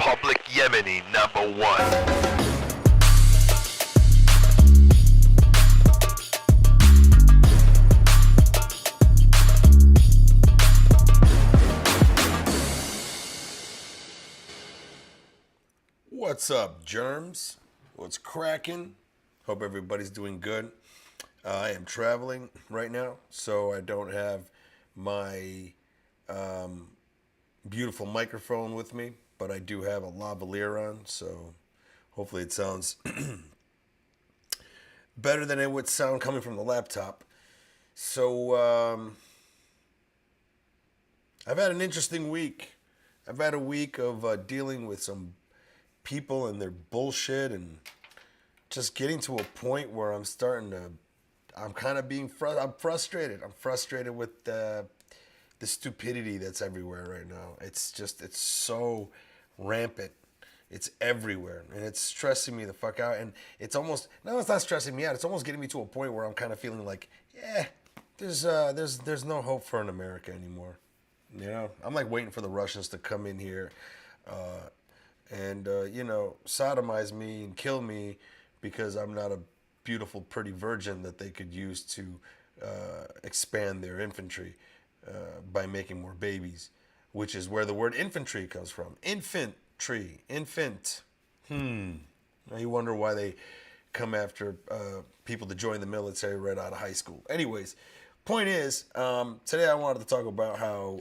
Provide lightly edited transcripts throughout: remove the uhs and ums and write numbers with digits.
Public Yemeni #1. What's up, germs? What's cracking? Hope everybody's doing good. I am traveling right now, so I don't have my beautiful microphone with me, but I do have a lavalier on, so hopefully it sounds better than it would sound coming from the laptop. So I've had an interesting week. I've had a week of dealing with some people and their bullshit and just getting to a point where I'm kind of being I'm frustrated. I'm frustrated with the stupidity that's everywhere right now. It's so rampant. It's everywhere, and it's stressing me the fuck out. And it's not stressing me out. It's almost getting me to a point where I'm kind of feeling like, yeah, there's no hope for an America anymore. You know, I'm like waiting for the Russians to come in here, and sodomize me and kill me because I'm not a beautiful, pretty virgin that they could use to expand their infantry by making more babies, which is where the word infantry comes from. Infant. Now you wonder why they come after people to join the military right out of high school. Anyways, point is, today I wanted to talk about how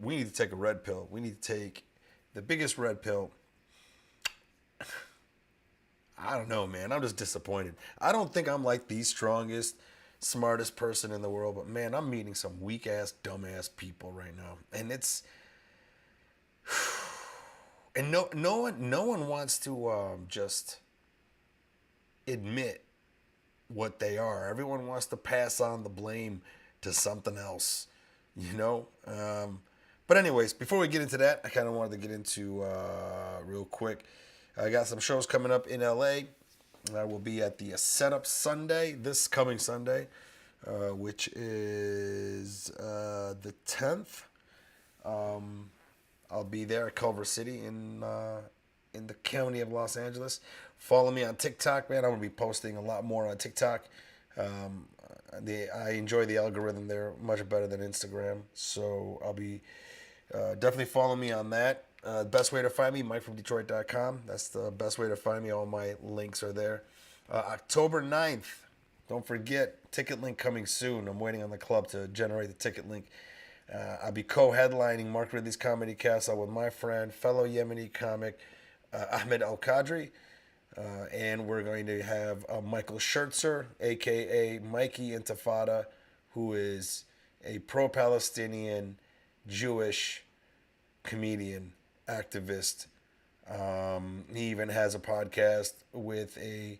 we need to take a red pill. We need to take the biggest red pill. I don't know, man. I'm just disappointed. I don't think I'm like the strongest, smartest person in the world, but man, I'm meeting some weak-ass, dumb-ass people right now. And it's... And no one wants to just admit what they are. Everyone wants to pass on the blame to something else, you know? But anyways, before we get into that, I kind of wanted to get into, real quick, I got some shows coming up in LA. I will be at the Setup Sunday, this coming Sunday, which is the 10th. I'll be there at Culver City in the county of Los Angeles. Follow me on TikTok, man. I'm going to be posting a lot more on TikTok. I enjoy the algorithm there much better than Instagram. So I'll be definitely follow me on that. Best way to find me, MikeFromDetroit.com. That's the best way to find me. All my links are there. October 9th, don't forget, ticket link coming soon. I'm waiting on the club to generate the ticket link. I'll be co-headlining Mark Ridley's Comedy Castle with my friend, fellow Yemeni comic, Ahmed Al-Qadri. And we're going to have Michael Schertzer, a.k.a. Mikey Intifada, who is a pro-Palestinian Jewish comedian, activist. He even has a podcast with a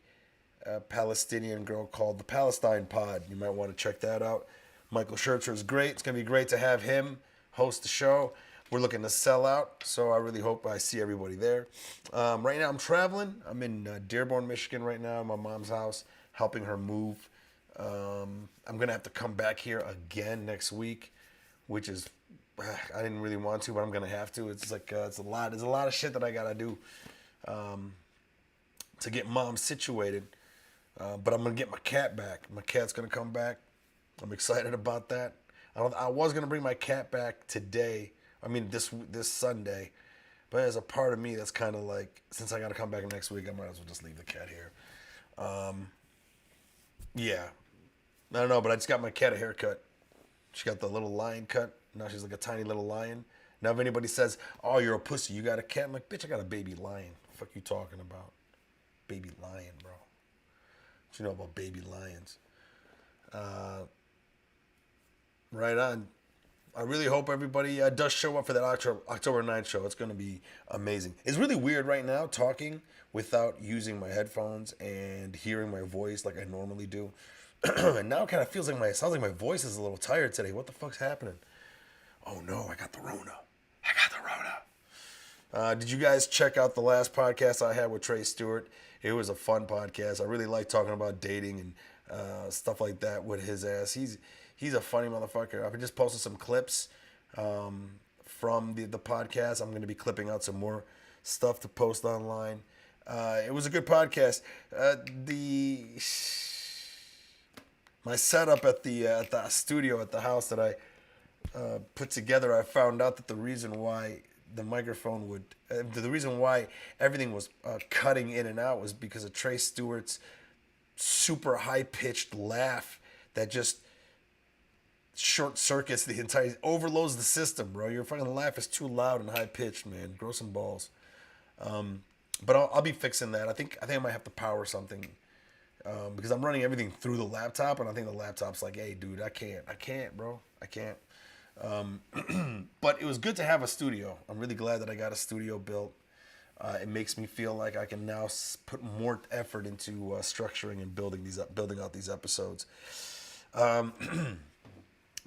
Palestinian girl called the Palestine Pod. You might want to check that out. Michael Schertzer is great. It's going to be great to have him host the show. We're looking to sell out, so I really hope I see everybody there. Right now I'm traveling. I'm in Dearborn, Michigan right now, my mom's house, helping her move. I'm going to have to come back here again next week, which is, I didn't really want to, but I'm going to have to. It's like, it's a lot. There's a lot of shit that I got to do to get mom situated. But I'm going to get my cat back. My cat's going to come back. I'm excited about that. I was going to bring my cat back today. I mean, this Sunday. But there's a part of me that's kind of like, since I got to come back next week, I might as well just leave the cat here. Yeah. I don't know, but I just got my cat a haircut. She got the little lion cut. Now she's like a tiny little lion. Now if anybody says, oh, you're a pussy, you got a cat, I'm like, bitch, I got a baby lion. What the fuck you talking about? Baby lion, bro. What you know about baby lions? Right on. I really hope everybody does show up for that October 9th show. It's going to be amazing. It's really weird right now talking without using my headphones and hearing my voice like I normally do. And now it kind of sounds like my voice is a little tired today. What the fuck's happening? Oh no, I got the Rona. Did you guys check out the last podcast I had with Trey Stewart? It was a fun podcast. I really like talking about dating and stuff like that with his ass. He's a funny motherfucker. I just posted some clips from the podcast. I'm going to be clipping out some more stuff to post online. It was a good podcast. My setup at the studio at the house that I put together, I found out that the reason why the microphone would, the reason why everything was cutting in and out was because of Trey Stewart's super high pitched laugh that just short circuits the entire, overloads the system, bro. Your fucking laugh is too loud and high pitched, man. Grow some balls. But I'll be fixing that. I think I might have to power something because I'm running everything through the laptop, and I think the laptop's like, hey, dude, I can't, bro, I can't. But it was good to have a studio. I'm really glad that I got a studio built. It makes me feel like I can now put more effort into structuring and building out these episodes.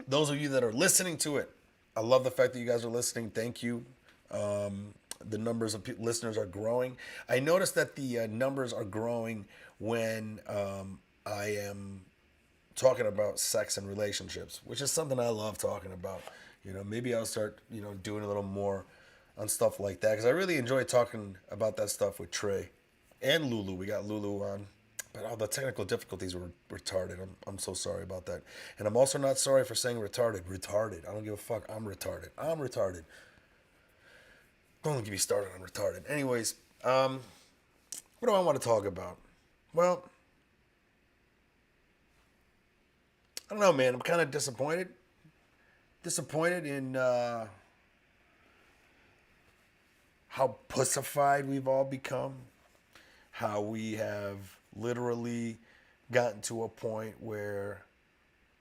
Those of you that are listening to it, I love the fact that you guys are listening. Thank you. The numbers of listeners are growing. I noticed that the numbers are growing when I am talking about sex and relationships, which is something I love talking about. You know, maybe I'll start, doing a little more on stuff like that, because I really enjoy talking about that stuff with Trey and Lulu. We got Lulu on, but all the technical difficulties were retarded. I'm so sorry about that. And I'm also not sorry for saying retarded. Retarded. I don't give a fuck. I'm retarded. Don't get me started on retarded. Anyways, what do I want to talk about? Well, I don't know, man. I'm kind of disappointed. Disappointed in how pussified we've all become. How we have literally gotten to a point where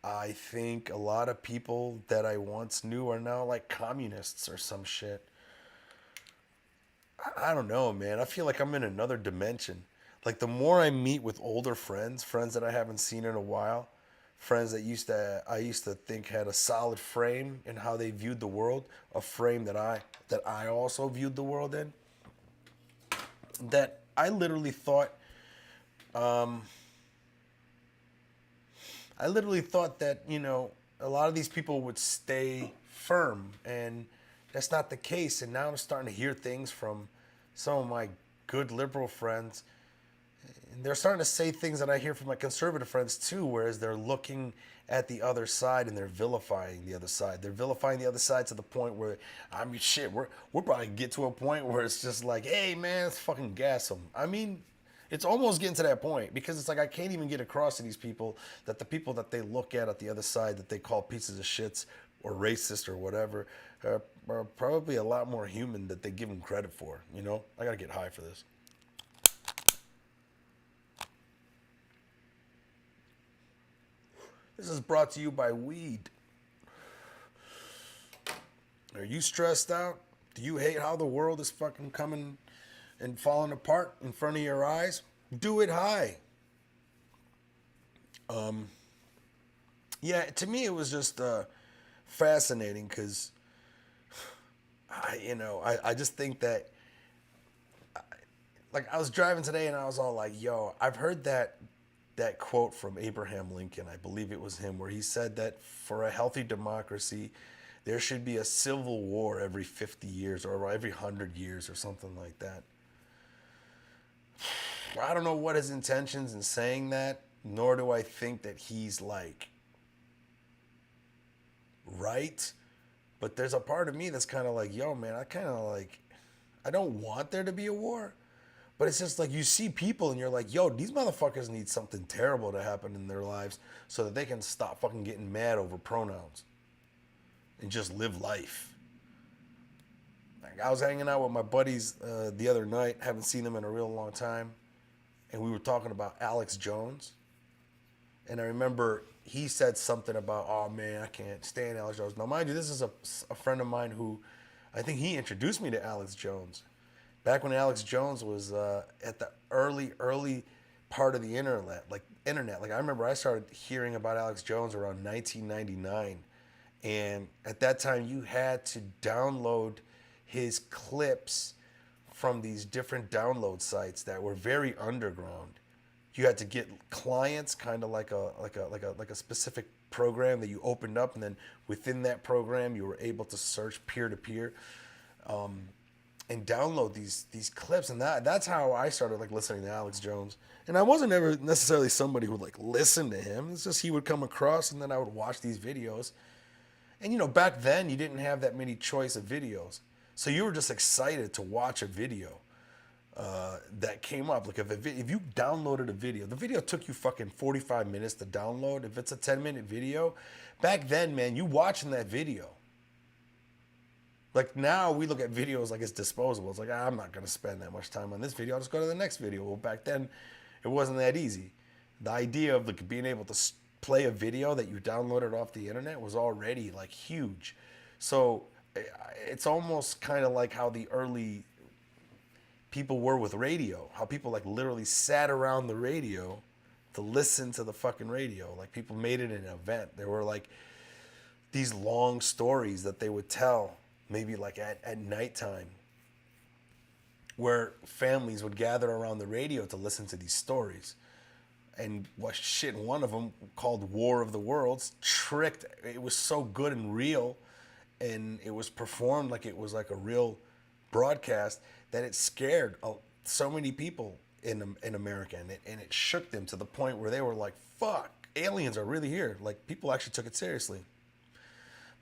I think a lot of people that I once knew are now like communists or some shit. I don't know, man. I feel like I'm in another dimension. Like the more I meet with older friends that I haven't seen in a while, friends that I used to think had a solid frame in how they viewed the world, a frame that I also viewed the world in, that I literally thought that, a lot of these people would stay firm, and that's not the case. And now I'm starting to hear things from some of my good liberal friends, and they're starting to say things that I hear from my conservative friends too, whereas they're looking at the other side and they're vilifying the other side. They're vilifying the other side to the point where, we're probably get to a point where it's just like, hey man, let's fucking gas them. I mean, it's almost getting to that point, because it's like I can't even get across to these people that the people that they look at the other side that they call pieces of shits or racist or whatever are probably a lot more human that they give them credit for. I gotta get high for this. This is brought to you by weed. Are you stressed out? Do you hate how the world is fucking coming and falling apart in front of your eyes? Do it high. Yeah, to me it was just fascinating, because I just think that, like, I was driving today and I was all like, yo, I've heard that quote from Abraham Lincoln. I believe it was him, where he said that for a healthy democracy, there should be a civil war every 50 years or every 100 years or something like that. I don't know what his intentions in saying that, nor do I think that he's like right. But there's a part of me that's kind of like, yo, man, I don't want there to be a war. But it's just like you see people and you're like, yo, these motherfuckers need something terrible to happen in their lives so that they can stop fucking getting mad over pronouns and just live life. Like, I was hanging out with my buddies the other night, haven't seen them in a real long time, and we were talking about Alex Jones. And I remember he said something about, oh man, I can't stand Alex Jones. Now, mind you, this is a friend of mine who, I think he introduced me to Alex Jones. Back when Alex Jones was at the early part of the internet. Like I remember I started hearing about Alex Jones around 1999. And at that time, you had to download his clips from these different download sites that were very underground. You had to get clients, kind of like a specific program that you opened up, and then within that program, you were able to search peer to peer. and download these clips, and that's how I started like listening to Alex Jones. And I wasn't ever necessarily somebody who would like listen to him. It's just he would come across, and then I would watch these videos. And back then you didn't have that many choice of videos, so you were just excited to watch a video that came up. Like if you downloaded a video, the video took you fucking 45 minutes to download. If it's a 10-minute video, back then, man, you watching that video. Like now we look at videos like it's disposable. It's like, I'm not going to spend that much time on this video. I'll just go to the next video. Well, back then it wasn't that easy. The idea of like being able to play a video that you downloaded off the internet was already like huge. So it's almost kind of like how the early people were with radio, how people like literally sat around the radio to listen to the fucking radio. Like people made it an event. There were like these long stories that they would tell, maybe like at nighttime, where families would gather around the radio to listen to these stories. And one of them called War of the Worlds, tricked. It was so good and real, and it was performed like it was like a real broadcast, that it scared so many people in America, and it shook them to the point where they were like, fuck, aliens are really here. Like people actually took it seriously.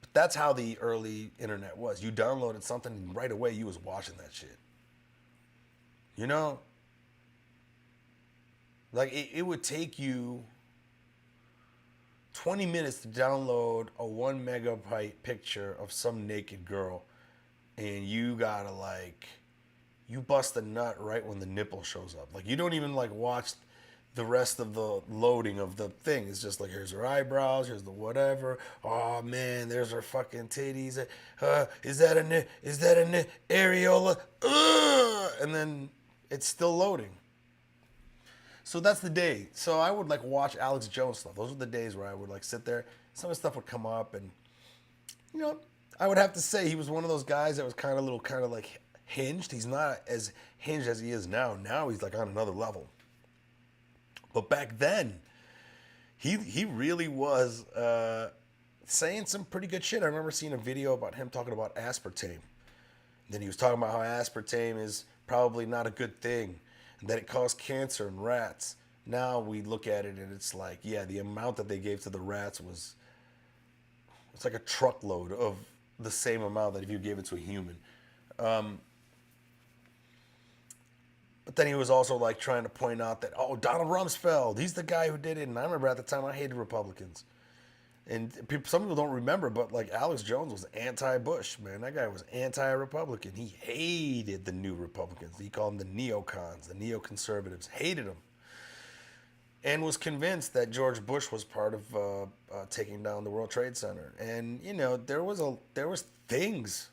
But that's how the early internet was. You downloaded something and right away you was watching that shit. Like it would take you 20 minutes to download a 1 megabyte picture of some naked girl, and you gotta you bust a nut right when the nipple shows up. Like you don't even like watch the rest of the loading of the thing. It's just like, here's her eyebrows, here's the whatever. Oh man, there's her fucking titties. Is that an areola? And then it's still loading. So that's the day. So I would like watch Alex Jones stuff. Those were the days where I would like sit there. Some of the stuff would come up, and I would have to say he was one of those guys that was kind of like hinged. He's not as hinged as he is now. Now he's like on another level. But back then, he really was saying some pretty good shit. I remember seeing a video about him talking about aspartame. Then he was talking about how aspartame is probably not a good thing, and that it caused cancer in rats. Now we look at it and it's like, yeah, the amount that they gave to the rats it's like a truckload of the same amount that if you gave it to a human. But then he was also like trying to point out that, Donald Rumsfeld, he's the guy who did it. And I remember at the time I hated Republicans. And some people don't remember, but like Alex Jones was anti-Bush, man. That guy was anti-Republican. He hated the new Republicans. He called them the neocons, the neoconservatives. Hated them. And was convinced that George Bush was part of taking down the World Trade Center. And there was things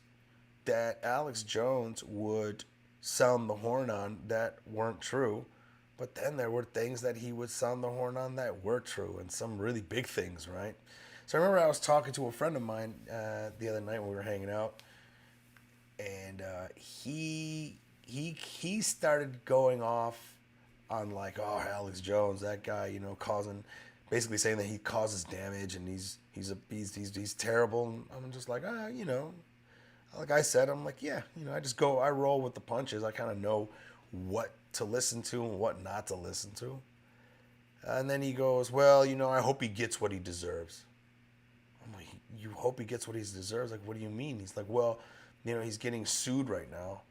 that Alex Jones would sound the horn on that weren't true, but then there were things that he would sound the horn on that were true, and some really big things, right? So I remember I was talking to a friend of mine the other night when we were hanging out, and he started going off on like, Alex Jones, that guy, causing, basically saying that he causes damage and he's terrible. And I'm just like, like I said, I'm like, yeah, I roll with the punches. I kind of know what to listen to and what not to listen to. And then he goes, well, I hope he gets what he deserves. I'm like, you hope he gets what he deserves? Like, what do you mean? He's like, well, he's getting sued right now.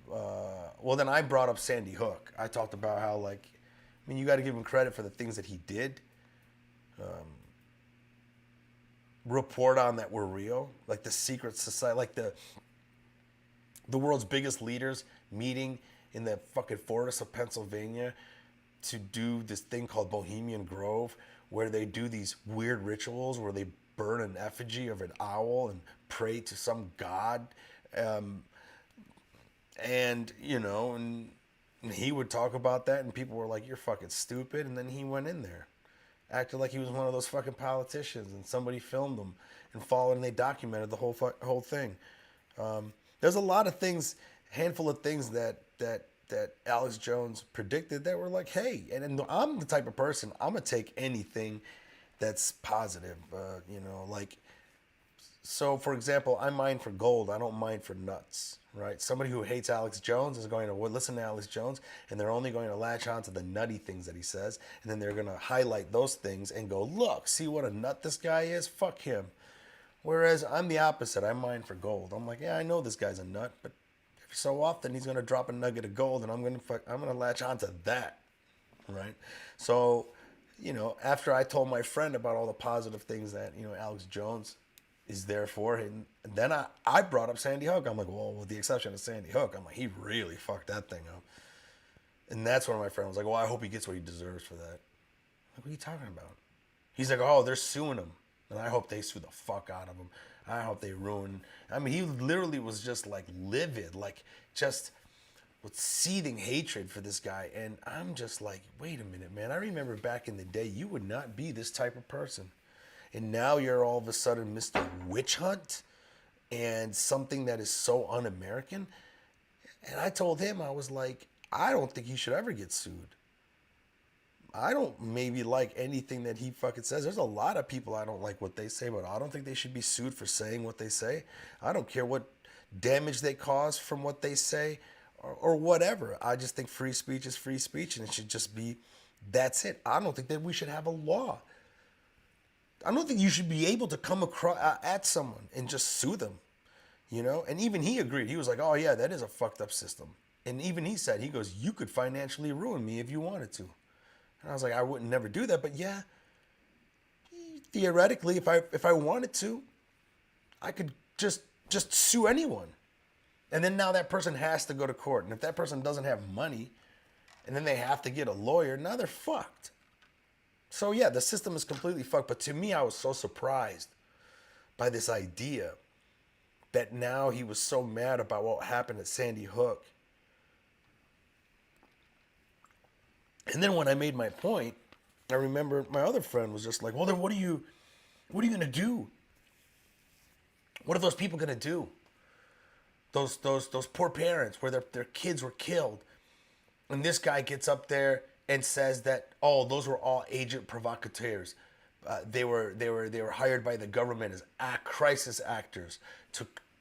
Well, then I brought up Sandy Hook. I talked about how, you got to give him credit for the things that he did. Report on that were real, like the secret society, like the world's biggest leaders meeting in the fucking forest of Pennsylvania to do this thing called Bohemian Grove, where they do these weird rituals where they burn an effigy of an owl and pray to some god, and he would talk about that, and people were like, "You're fucking stupid," and then he went in there. Acted like he was one of those fucking politicians, and somebody filmed him and followed, and they documented the whole thing. There's a lot of things, handful of things that Alex Jones predicted that were like, hey, and I'm the type of person, I'm gonna take anything that's positive, like So, for example, I mine for gold. I don't mine for nuts, right? Somebody who hates Alex Jones is going to listen to Alex Jones, and they're only going to latch on to the nutty things that he says, and then they're going to highlight those things and go, look, see what a nut this guy is? Fuck him. Whereas I'm the opposite. I mine for gold. I'm like, yeah, I know this guy's a nut, but so often he's going to drop a nugget of gold, and I'm going to latch on to that, right? So, after I told my friend about all the positive things that, Alex Jones is there for, and then I brought up Sandy Hook. I'm like, well, with the exception of Sandy Hook, I'm like, he really fucked that thing up. And that's when my friend was like, well, I hope he gets what he deserves for that. I'm like, what are you talking about? He's like, oh, they're suing him. And I hope they sue the fuck out of him. I hope they ruin. I mean, he literally was just like livid, like just with seething hatred for this guy. And I'm just like, wait a minute, man. I remember back in the day, you would not be this type of person. And now you're all of a sudden Mr. Witch Hunt and something that is so un-American. And I told him, I was like, I don't think he should ever get sued. I don't maybe like anything that he fucking says. There's a lot of people I don't like what they say, but I don't think they should be sued for saying what they say. I don't care what damage they cause from what they say or whatever. I just think free speech is free speech, and it should just be, that's it. I don't think that we should have a law. I don't think you should be able to come across at someone and just sue them, And even he agreed. He was like, oh, yeah, that is a fucked up system. And even he said, he goes, you could financially ruin me if you wanted to. And I was like, I wouldn't never do that. But yeah, theoretically, if I wanted to, I could just sue anyone. And then now that person has to go to court. And if that person doesn't have money and then they have to get a lawyer, now they're fucked. So yeah, the system is completely fucked. But to me, I was so surprised by this idea that now he was so mad about what happened at Sandy Hook. And then when I made my point, I remember my other friend was just like, well, then what are you going to do? What are those people going to do? Those poor parents where their kids were killed. And this guy gets up there and says that, oh, those were all agent provocateurs. They were hired by the government as crisis actors.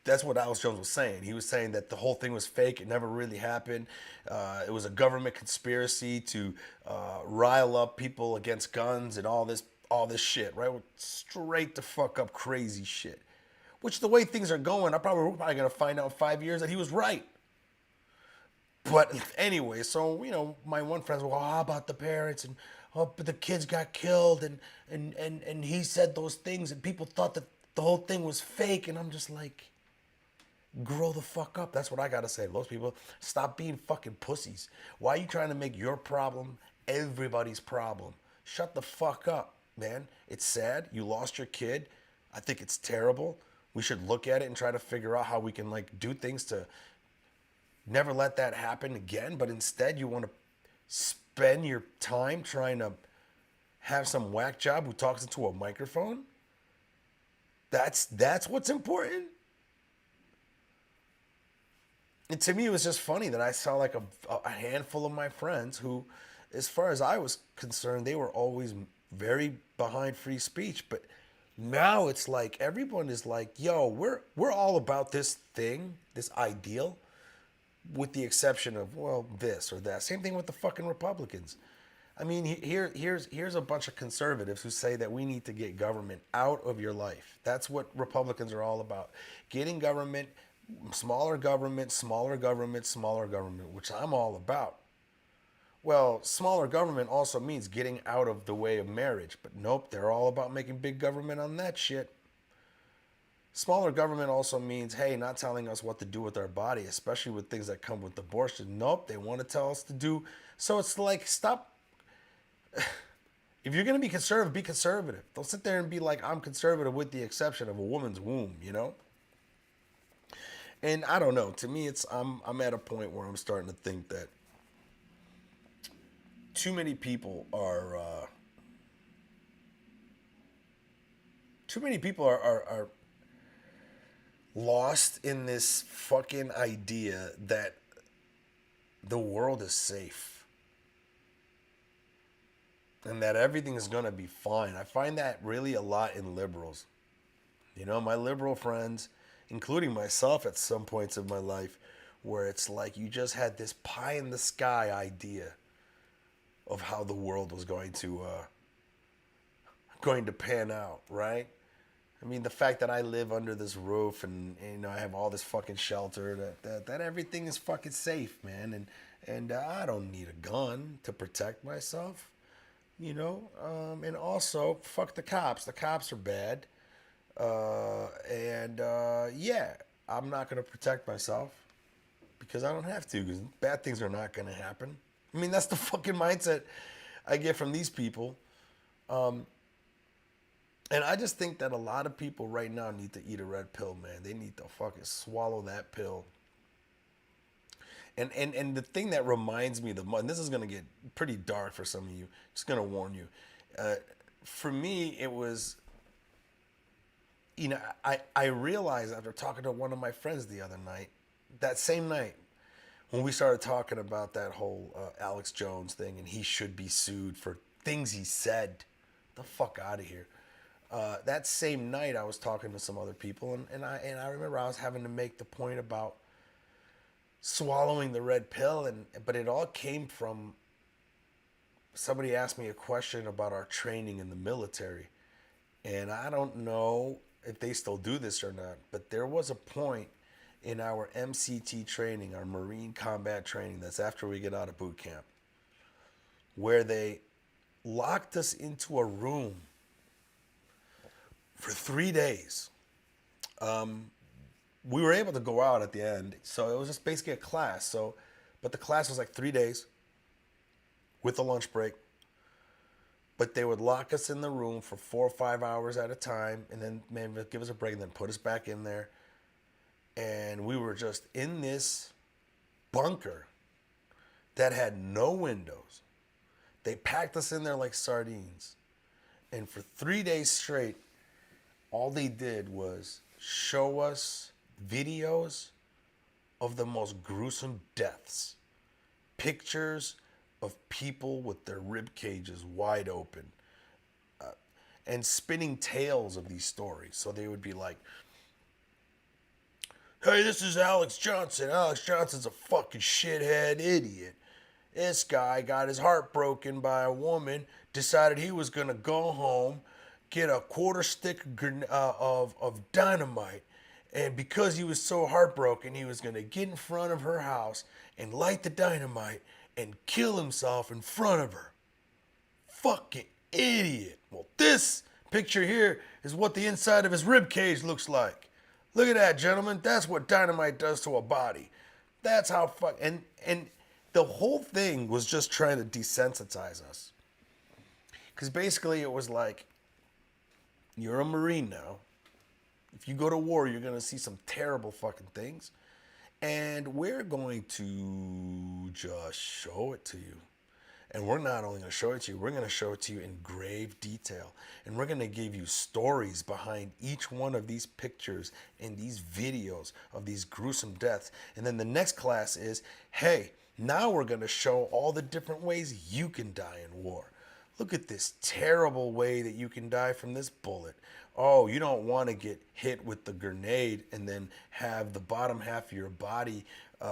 That's what Alex Jones was saying. He was saying that the whole thing was fake. It never really happened. It was a government conspiracy to rile up people against guns and all this shit, right? Straight to fuck up crazy shit. Which the way things are going, we're probably going to find out in 5 years that he was right. But anyway, so, my one friend's well, how about the parents? And, oh, but the kids got killed and he said those things and people thought that the whole thing was fake. And I'm just like, grow the fuck up. That's what I got to say to those people. Stop being fucking pussies. Why are you trying to make your problem everybody's problem? Shut the fuck up, man. It's sad. You lost your kid. I think it's terrible. We should look at it and try to figure out how we can do things to never let that happen again, but instead you want to spend your time trying to have some whack job who talks into a microphone? That's what's important? And to me, it was just funny that I saw a handful of my friends who, as far as I was concerned, they were always very behind free speech. But now it's like everyone is like, yo, we're all about this thing, this ideal, with the exception of, well, this or that. Same thing with the fucking Republicans. I mean, here's a bunch of conservatives who say that we need to get government out of your life. That's what Republicans are all about. Getting government, smaller government, smaller government, smaller government, which I'm all about. Well, smaller government also means getting out of the way of marriage. But nope, they're all about making big government on that shit. Smaller government also means, hey, not telling us what to do with our body, especially with things that come with abortion. Nope, they want to tell us to do. So it's like, stop. If you're going to be conservative, be conservative. Don't sit there and be like, I'm conservative with the exception of a woman's womb, And I don't know. To me, I'm at a point where I'm starting to think that too many people are lost in this fucking idea that the world is safe and that everything is going to be fine. I find that really a lot in liberals. You know, my liberal friends, including myself at some points of my life, where it's like you just had this pie in the sky idea of how the world was going to pan out, right? I mean, the fact that I live under this roof and you know I have all this fucking shelter, that everything is fucking safe, man, and I don't need a gun to protect myself, you know. And also, fuck the cops. The cops are bad, yeah, I'm not gonna protect myself because I don't have to. Because bad things are not gonna happen. I mean, that's the fucking mindset I get from these people. And I just think that a lot of people right now need to eat a red pill, man. They need to fucking swallow that pill. And the thing that reminds me the most, and this is gonna get pretty dark for some of you, just gonna warn you. For me, it was, you know, I realized after talking to one of my friends the other night, that same night, when we started talking about that whole Alex Jones thing and he should be sued for things he said, the fuck out of here. That same night, I was talking to some other people, and I remember I was having to make the point about swallowing the red pill, but it all came from somebody asked me a question about our training in the military, and I don't know if they still do this or not, but there was a point in our MCT training, our Marine Combat Training, that's after we get out of boot camp, where they locked us into a room for 3 days. We were able to go out at the end, so it was just basically a class. But the class was like 3 days with a lunch break. But they would lock us in the room for 4 or 5 hours at a time, and then maybe give us a break, and then put us back in there. And we were just in this bunker that had no windows. They packed us in there like sardines. And for 3 days straight, all they did was show us videos of the most gruesome deaths. Pictures of people with their rib cages wide open. And spinning tales of these stories. So they would be like, hey, this is Alex Johnson. Alex Johnson's a fucking shithead idiot. This guy got his heart broken by a woman, decided he was going to go home, get a quarter stick of dynamite, and because he was so heartbroken, he was going to get in front of her house and light the dynamite and kill himself in front of her. Fucking idiot. Well, this picture here is what the inside of his rib cage looks like. Look at that, gentlemen. That's what dynamite does to a body. That's how and the whole thing was just trying to desensitize us. Because basically it was like, you're a Marine now. If you go to war, you're going to see some terrible fucking things. And we're going to just show it to you. And we're not only going to show it to you, we're going to show it to you in grave detail. And we're going to give you stories behind each one of these pictures and these videos of these gruesome deaths. And then the next class is, hey, now we're going to show all the different ways you can die in war. Look at this terrible way that you can die from this bullet. Oh, you don't want to get hit with the grenade and then have the bottom half of your body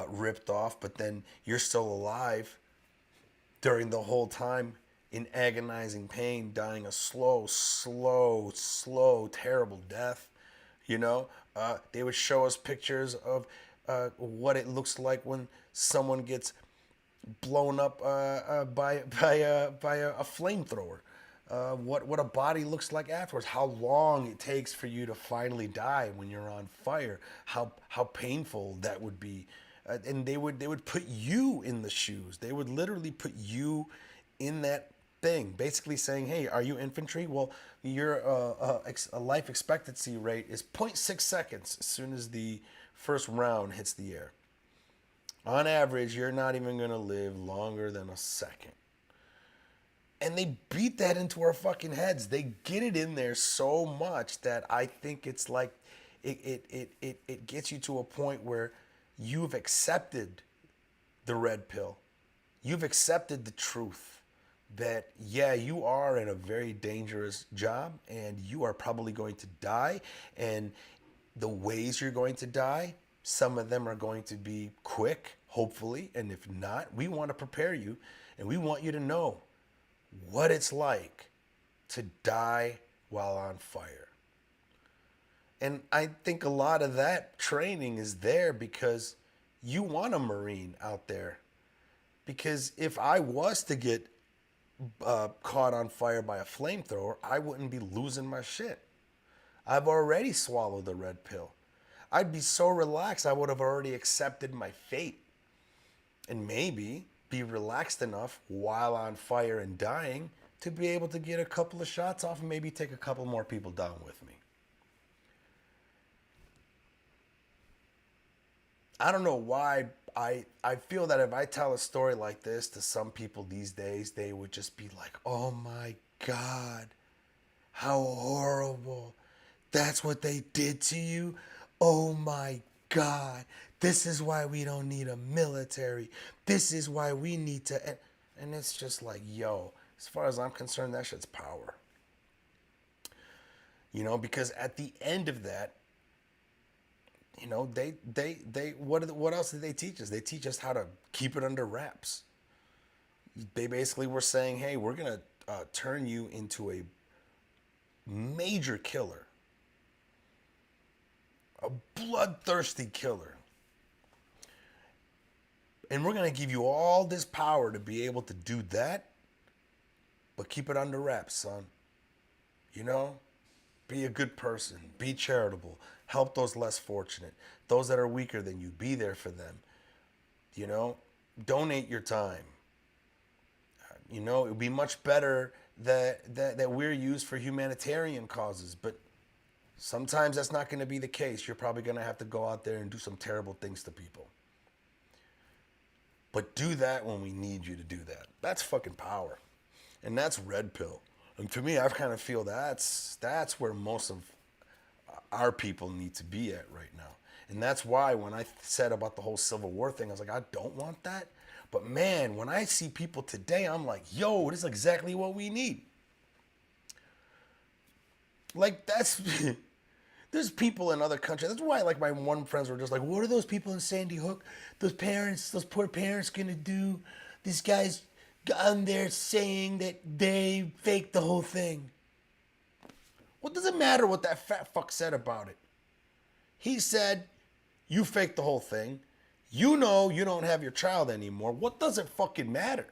ripped off, but then you're still alive during the whole time in agonizing pain, dying a slow, terrible death. You know, they would show us pictures of what it looks like when someone gets blown up by a flamethrower. What a body looks like afterwards. How long it takes for you to finally die when you're on fire. How painful that would be. And they would put you in the shoes. They would literally put you in that thing, basically saying, hey, are you infantry? Well, your life expectancy rate is 0.6 seconds as soon as the first round hits the air. On average, you're not even going to live longer than a second. And they beat that into our fucking heads. They get it in there so much that I think it's like it gets you to a point where you've accepted the red pill. You've accepted the truth that, yeah, you are in a very dangerous job and you are probably going to die. And the ways you're going to die, some of them are going to be quick, hopefully. And if not, we want to prepare you and we want you to know what it's like to die while on fire. And I think a lot of that training is there because you want a Marine out there. Because if I was to get caught on fire by a flamethrower, I wouldn't be losing my shit. I've already swallowed the red pill. I'd be so relaxed, I would have already accepted my fate. And maybe be relaxed enough while on fire and dying to be able to get a couple of shots off and maybe take a couple more people down with me. I don't know why I feel that if I tell a story like this to some people these days, they would just be like, oh my God, how horrible. That's what they did to you? Oh my God, this is why we don't need a military. This is why we need to... And it's just like, yo, as far as I'm concerned, that shit's power. You know, because at the end of that, you know, what else did they teach us? They teach us how to keep it under wraps. They basically were saying, hey, we're going to turn you into a major killer, a bloodthirsty killer. And we're going to give you all this power to be able to do that, but keep it under wraps, son. You know? Be a good person. Be charitable. Help those less fortunate. Those that are weaker than you. Be there for them. You know? Donate your time. You know, it would be much better that we're used for humanitarian causes, but sometimes that's not going to be the case. You're probably going to have to go out there and do some terrible things to people. But do that when we need you to do that. That's fucking power. And that's red pill. And to me, I kind of feel that's where most of our people need to be at right now. And that's why when I said about the whole Civil War thing, I was like, I don't want that. But man, when I see people today, I'm like, yo, this is exactly what we need. Like, that's... There's people in other countries. That's why, like, my one friends were just like, what are those people in Sandy Hook? Those poor parents gonna do? These guys on there saying that they faked the whole thing. What does it matter what that fat fuck said about it? He said, you faked the whole thing. You know you don't have your child anymore. What does it fucking matter?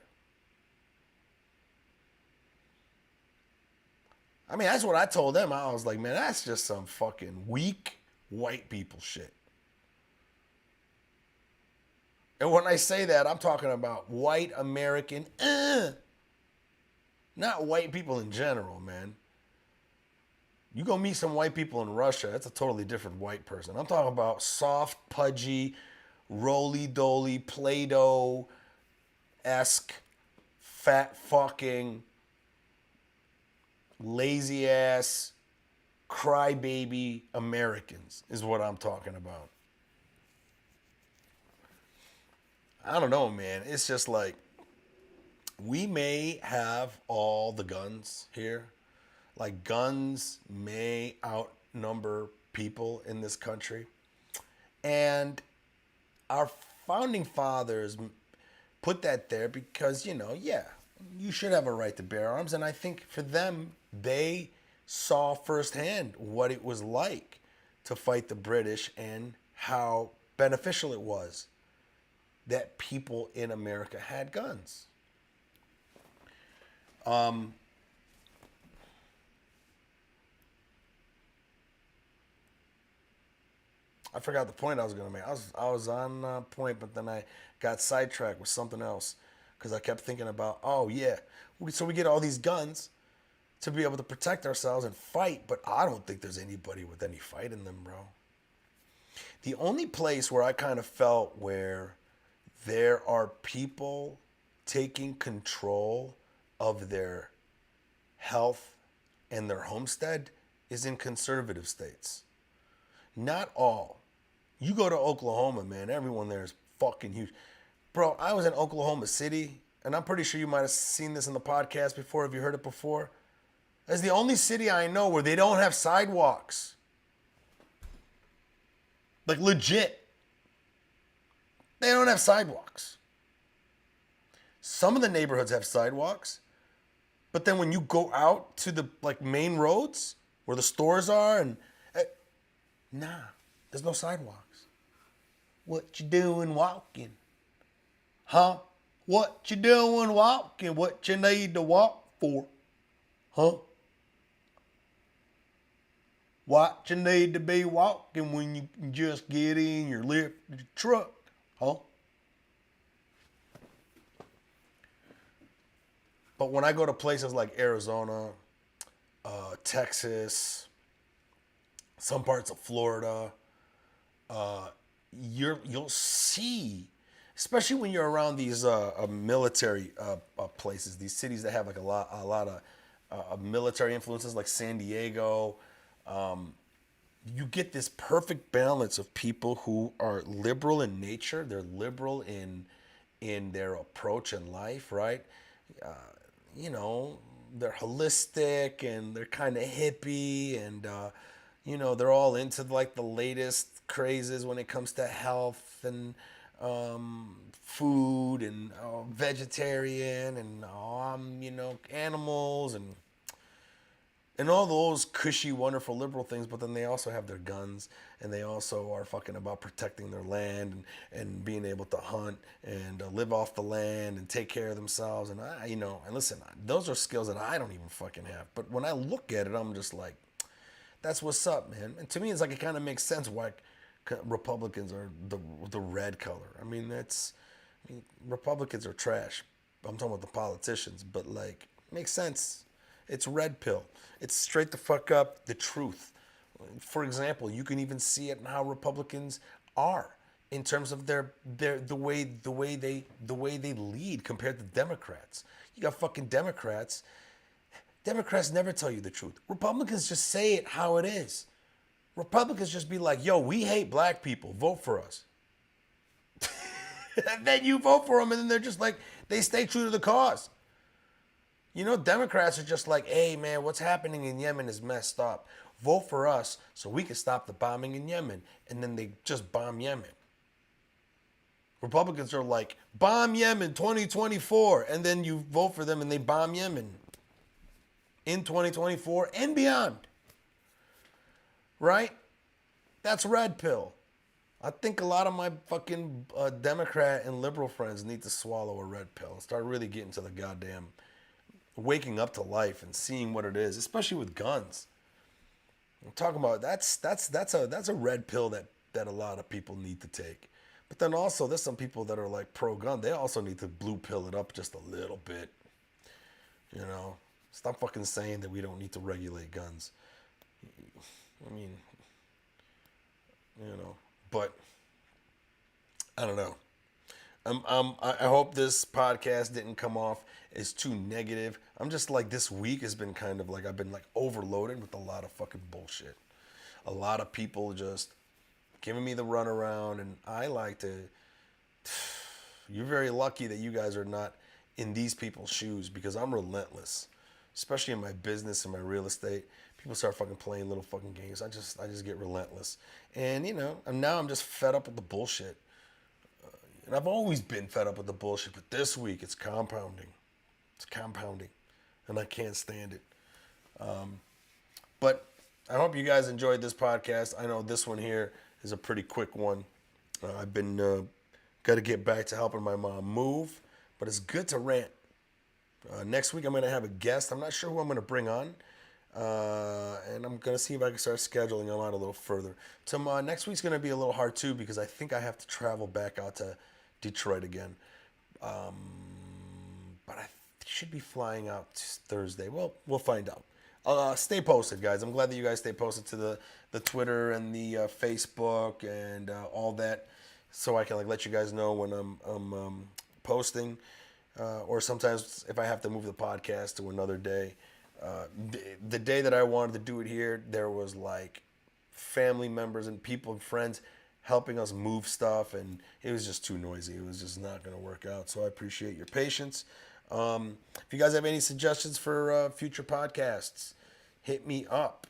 I mean, that's what I told them. I was like, man, that's just some fucking weak white people shit. And when I say that, I'm talking about white American, not white people in general, man. You go meet some white people in Russia, that's a totally different white person. I'm talking about soft, pudgy, roly-doly, Play-Doh-esque, fat fucking, lazy-ass, crybaby Americans is what I'm talking about. I don't know, man. It's just like, we may have all the guns here. Like, guns may outnumber people in this country. And our founding fathers put that there because, you know, yeah, you should have a right to bear arms. And I think for them, they saw firsthand what it was like to fight the British and how beneficial it was that people in America had guns. I forgot the point I was going to make. I was on point, but then I got sidetracked with something else because I kept thinking about, oh, yeah. So we get all these guns to be able to protect ourselves and fight, but I don't think there's anybody with any fight in them, bro. The only place where I kind of felt where there are people taking control of their health and their homestead is in conservative states. Not all. You go to Oklahoma, man, everyone there is fucking huge. Bro, I was in Oklahoma City and I'm pretty sure you might have seen this in the podcast before. Have you heard it before? It's the only city I know where they don't have sidewalks. Like legit. They don't have sidewalks. Some of the neighborhoods have sidewalks, but then when you go out to the like main roads where the stores are and nah, there's no sidewalks. What you doing walking? Huh? What you doing walking? What you need to walk for? Huh? What you need to be walking when you can just get in your lifted truck? Huh? But when I go to places like Arizona, Texas, some parts of Florida, you'll see, especially when you're around these military places, these cities that have like a lot of military influences, like San Diego. You get this perfect balance of people who are liberal in nature. They're liberal in their approach in life, right? You know, they're holistic and they're kind of hippie and, you know, they're all into like the latest crazes when it comes to health and food and vegetarian and, you know, animals and all those cushy, wonderful liberal things, but then they also have their guns and they also are fucking about protecting their land and being able to hunt and live off the land and take care of themselves. And you know, and listen, those are skills that I don't even fucking have. But when I look at it, I'm just like, that's what's up, man. And to me, it's like, it kind of makes sense why Republicans are the red color. I mean, Republicans are trash. I'm talking about the politicians, but like, it makes sense. It's red pill. It's straight the fuck up the truth. For example, you can even see it in how Republicans are in terms of the way they lead compared to Democrats. You got fucking Democrats. Democrats never tell you the truth. Republicans just say it how it is. Republicans just be like, yo, we hate black people. Vote for us. And then you vote for them and then they're just like, they stay true to the cause. You know, Democrats are just like, hey, man, what's happening in Yemen is messed up. Vote for us so we can stop the bombing in Yemen. And then they just bomb Yemen. Republicans are like, bomb Yemen 2024. And then you vote for them and they bomb Yemen in 2024 and beyond. Right? That's red pill. I think a lot of my fucking Democrat and liberal friends need to swallow a red pill and start really getting to the goddamn waking up to life and seeing what it is, especially with guns. I'm talking about that's a red pill that a lot of people need to take. But then also there's some people that are like pro-gun. They also need to blue pill it up just a little bit. You know, stop fucking saying that we don't need to regulate guns. I mean, you know, but I don't know. I hope this podcast didn't come off as too negative. I'm just like, this week has been kind of like, I've been like overloaded with a lot of fucking bullshit. A lot of people just giving me the runaround, and I like to, you're very lucky that you guys are not in these people's shoes, because I'm relentless, especially in my business and my real estate. People start fucking playing little fucking games. I just get relentless. And you know, now I'm just fed up with the bullshit. And I've always been fed up with the bullshit, but this week it's compounding. It's compounding, and I can't stand it. But I hope you guys enjoyed this podcast. I know this one here is a pretty quick one. I've been got to get back to helping my mom move, but it's good to rant. Next week I'm going to have a guest. I'm not sure who I'm going to bring on. And I'm going to see if I can start scheduling them out a little further. Next week's going to be a little hard too, because I think I have to travel back out to Detroit again. But I should be flying out Thursday. Well, we'll find out. Stay posted, guys. I'm glad that you guys stay posted to the Twitter and the Facebook and all that, so I can like let you guys know when I'm posting, or sometimes if I have to move the podcast to another day. The day that I wanted to do it here, there was like family members and people and friends helping us move stuff, and it was just too noisy. It was just not going to work out. So I appreciate your patience. If you guys have any suggestions for future podcasts, hit me up.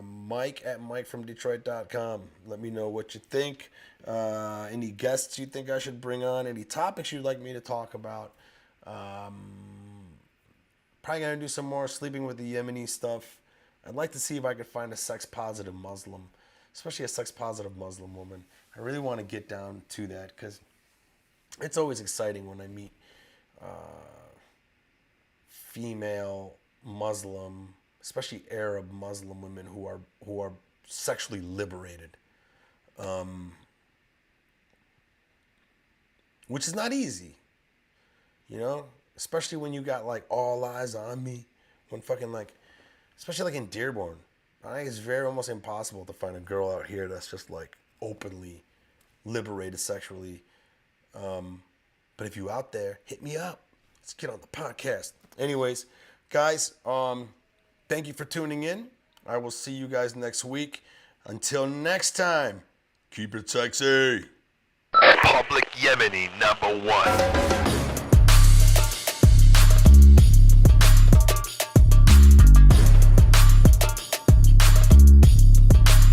Mike at MikeFromDetroit.com. Let me know what you think. Any guests you think I should bring on, any topics you'd like me to talk about. Probably going to do some more sleeping with the Yemeni stuff. I'd like to see if I could find a sex-positive Muslim, especially a sex-positive Muslim woman. I really want to get down to that because it's always exciting when I meet female Muslim, especially Arab Muslim women who are sexually liberated, which is not easy, you know. Especially when you got like all eyes on me, when fucking like, especially like in Dearborn, I think it's very almost impossible to find a girl out here that's just like openly liberated sexually. But if you out there, hit me up. Let's get on the podcast. Anyways, guys, thank you for tuning in. I will see you guys next week. Until next time, keep it sexy. Public Yemeni #1.